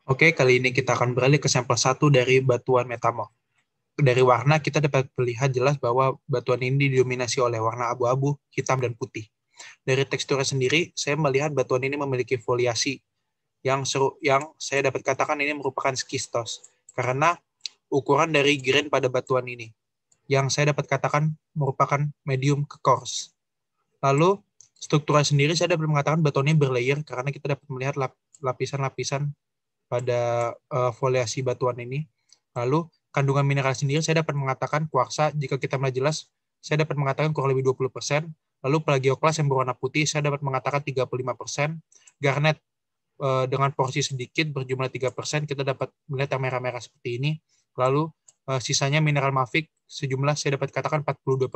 Oke, kali ini kita akan beralih ke sampel 1 dari batuan metamorf. Dari warna kita dapat melihat jelas bahwa batuan ini didominasi oleh warna abu-abu, hitam, dan putih. Dari teksturnya sendiri, saya melihat batuan ini memiliki foliasi yang saya dapat katakan ini merupakan skistos, karena ukuran dari grain pada batuan ini, yang saya dapat katakan merupakan medium ke coarse. Lalu, strukturnya sendiri saya dapat mengatakan batuan ini berlayer, karena kita dapat melihat lapisan-lapisan pada foliasi batuan ini. Lalu, kandungan mineral sendiri saya dapat mengatakan kuarsa, jika kita melihat jelas, saya dapat mengatakan kurang lebih 20%. Lalu plagioklas yang berwarna putih saya dapat mengatakan 35%. Garnet dengan porsi sedikit berjumlah 3%, kita dapat melihat yang merah-merah seperti ini. Lalu sisanya mineral mafik sejumlah saya dapat katakan 42%.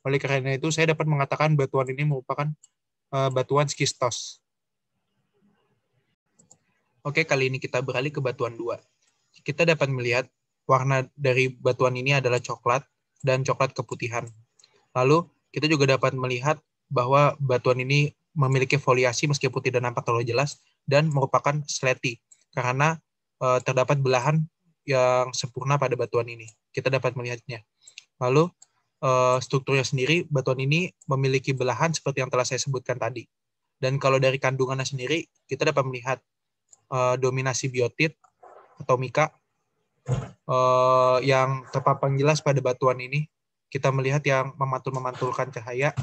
Oleh karena itu saya dapat mengatakan batuan ini merupakan batuan skistos. Oke, kali ini kita beralih ke batuan 2. Kita dapat melihat warna dari batuan ini adalah coklat dan coklat keputihan. Lalu, kita juga dapat melihat bahwa batuan ini memiliki foliasi meskipun tidak nampak terlalu jelas dan merupakan slaty karena terdapat belahan yang sempurna pada batuan ini. Kita dapat melihatnya. Lalu, strukturnya sendiri, batuan ini memiliki belahan seperti yang telah saya sebutkan tadi. Dan kalau dari kandungannya sendiri, kita dapat melihat dominasi biotit atau mika yang terpampang jelas pada batuan ini. Kita melihat yang memantulkan cahaya.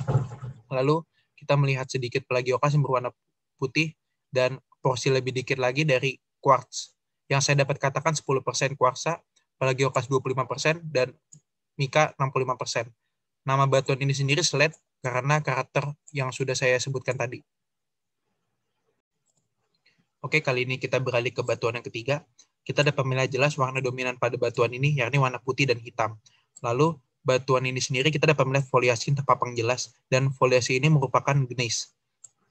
Lalu kita melihat sedikit plagioklas yang berwarna putih dan porsi lebih dikit lagi dari quartz. Yang saya dapat katakan 10% kuarsa, plagioklas 25%, dan mika 65%. Nama batuan ini sendiri slate karena karakter yang sudah saya sebutkan tadi. Oke, kali ini kita beralih ke batuan yang ketiga. Kita dapat melihat jelas warna dominan pada batuan ini, yakni warna putih dan hitam. Lalu, batuan ini sendiri kita dapat melihat foliasi yang terpapang jelas, dan foliasi ini merupakan gneiss.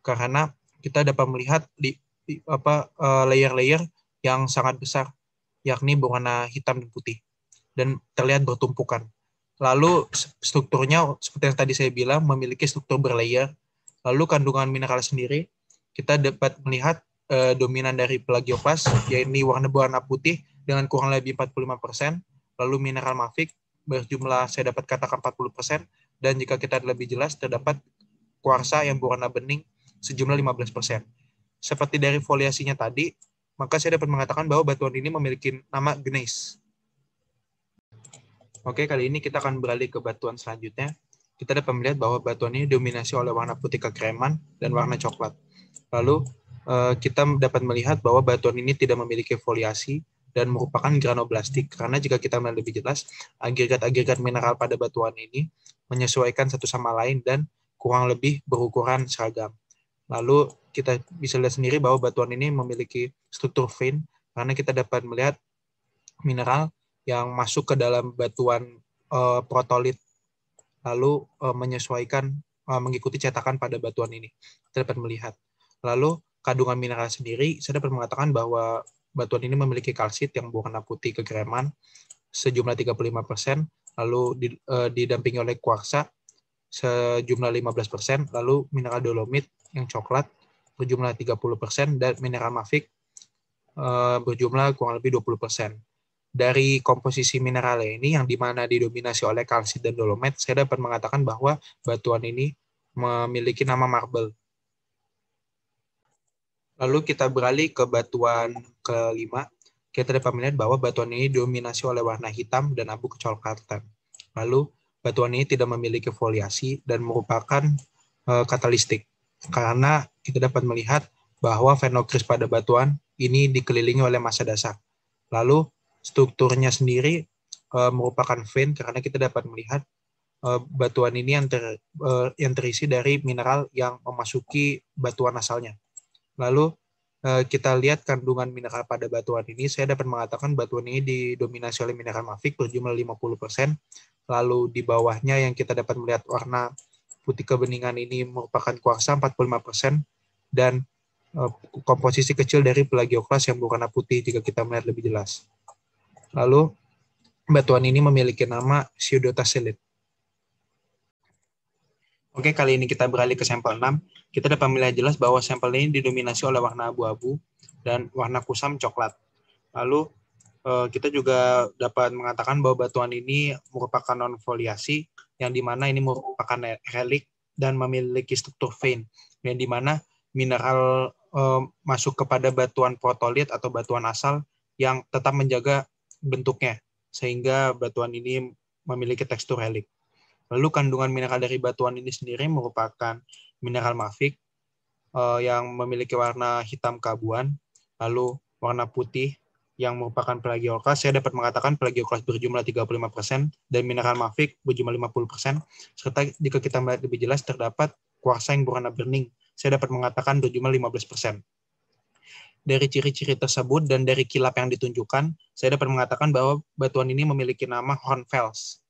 Karena kita dapat melihat layer-layer yang sangat besar, yakni berwarna hitam dan putih, dan terlihat bertumpukan. Lalu, strukturnya, seperti yang tadi saya bilang, memiliki struktur berlayer. Lalu, kandungan mineral sendiri, kita dapat melihat dominan dari plagioklas, yaitu warna putih dengan kurang lebih 45%, lalu mineral mafik berjumlah saya dapat katakan 40%, dan jika kita lebih jelas terdapat kuarsa yang berwarna bening sejumlah 15%. Seperti dari foliasinya tadi, maka saya dapat mengatakan bahwa batuan ini memiliki nama gneiss. Oke, kali ini kita akan beralih ke batuan selanjutnya. Kita dapat melihat bahwa batuan ini dominasi oleh warna putih kekreman dan warna coklat. Lalu, kita dapat melihat bahwa batuan ini tidak memiliki foliasi dan merupakan granoblastik, karena jika kita melihat lebih jelas, agregat-agregat mineral pada batuan ini menyesuaikan satu sama lain dan kurang lebih berukuran seragam. Lalu kita bisa lihat sendiri bahwa batuan ini memiliki struktur vein, karena kita dapat melihat mineral yang masuk ke dalam batuan protolit, lalu menyesuaikan mengikuti cetakan pada batuan ini. Kita dapat melihat. Lalu kandungan mineral sendiri, saya dapat mengatakan bahwa batuan ini memiliki kalsit yang berwarna putih kekreman sejumlah 35%, lalu didampingi oleh kuarsa sejumlah 15%, lalu mineral dolomit yang coklat berjumlah 30%, dan mineral mafik berjumlah kurang lebih 20%. Dari komposisi mineralnya ini, yang dimana didominasi oleh kalsit dan dolomit, saya dapat mengatakan bahwa batuan ini memiliki nama marble. Lalu kita beralih ke batuan kelima. Kita dapat melihat bahwa batuan ini didominasi oleh warna hitam dan abu kecoklatan. Lalu batuan ini tidak memiliki foliasi dan merupakan katalistik. Karena kita dapat melihat bahwa fenokris pada batuan ini dikelilingi oleh massa dasar. Lalu strukturnya sendiri merupakan vein, karena kita dapat melihat batuan ini yang terisi dari mineral yang memasuki batuan asalnya. Lalu kita lihat kandungan mineral pada batuan ini, saya dapat mengatakan batuan ini didominasi oleh mineral mafik berjumlah 50%. Lalu di bawahnya yang kita dapat melihat warna putih kebeningan ini merupakan kuarsa 45%, dan komposisi kecil dari plagioklas yang berwarna putih jika kita melihat lebih jelas. Lalu batuan ini memiliki nama pseudotaselit. Oke, kali ini kita beralih ke sampel 6. Kita dapat melihat jelas bahwa sampel ini didominasi oleh warna abu-abu dan warna kusam coklat. Lalu kita juga dapat mengatakan bahwa batuan ini merupakan non-foliasi, yang dimana ini merupakan relik dan memiliki struktur vein, yang dimana mineral masuk kepada batuan protolit atau batuan asal yang tetap menjaga bentuknya, sehingga batuan ini memiliki tekstur relik. Lalu kandungan mineral dari batuan ini sendiri merupakan mineral mafik yang memiliki warna hitam keabuan, lalu warna putih yang merupakan plagioklas. Saya dapat mengatakan plagioklas berjumlah 35% dan mineral mafik berjumlah 50%. Serta jika kita melihat lebih jelas terdapat kuarsa yang berwarna bening. Saya dapat mengatakan berjumlah 15%. Dari ciri-ciri tersebut dan dari kilap yang ditunjukkan, saya dapat mengatakan bahwa batuan ini memiliki nama hornfels.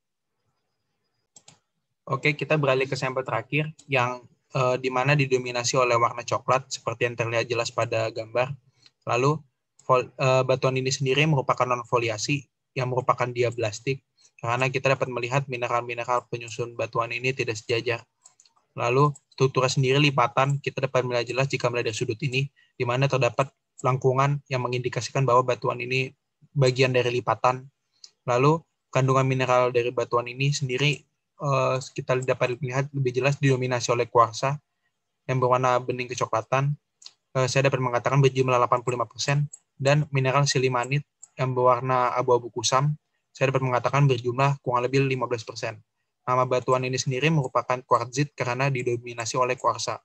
Oke, kita beralih ke sampel terakhir yang di mana didominasi oleh warna coklat seperti yang terlihat jelas pada gambar. Lalu batuan ini sendiri merupakan non-foliasi yang merupakan diablastik karena kita dapat melihat mineral-mineral penyusun batuan ini tidak sejajar. Lalu strukturnya sendiri lipatan, kita dapat melihat jelas jika melihat dari sudut ini, di mana terdapat lengkungan yang mengindikasikan bahwa batuan ini bagian dari lipatan. Lalu kandungan mineral dari batuan ini sendiri kita dapat melihat lebih jelas didominasi oleh kuarsa yang berwarna bening kecoklatan. Saya dapat mengatakan berjumlah 85%, dan mineral silimanit yang berwarna abu-abu kusam, saya dapat mengatakan berjumlah kurang lebih 15%. Nama batuan ini sendiri merupakan kuartsit karena didominasi oleh kuarsa.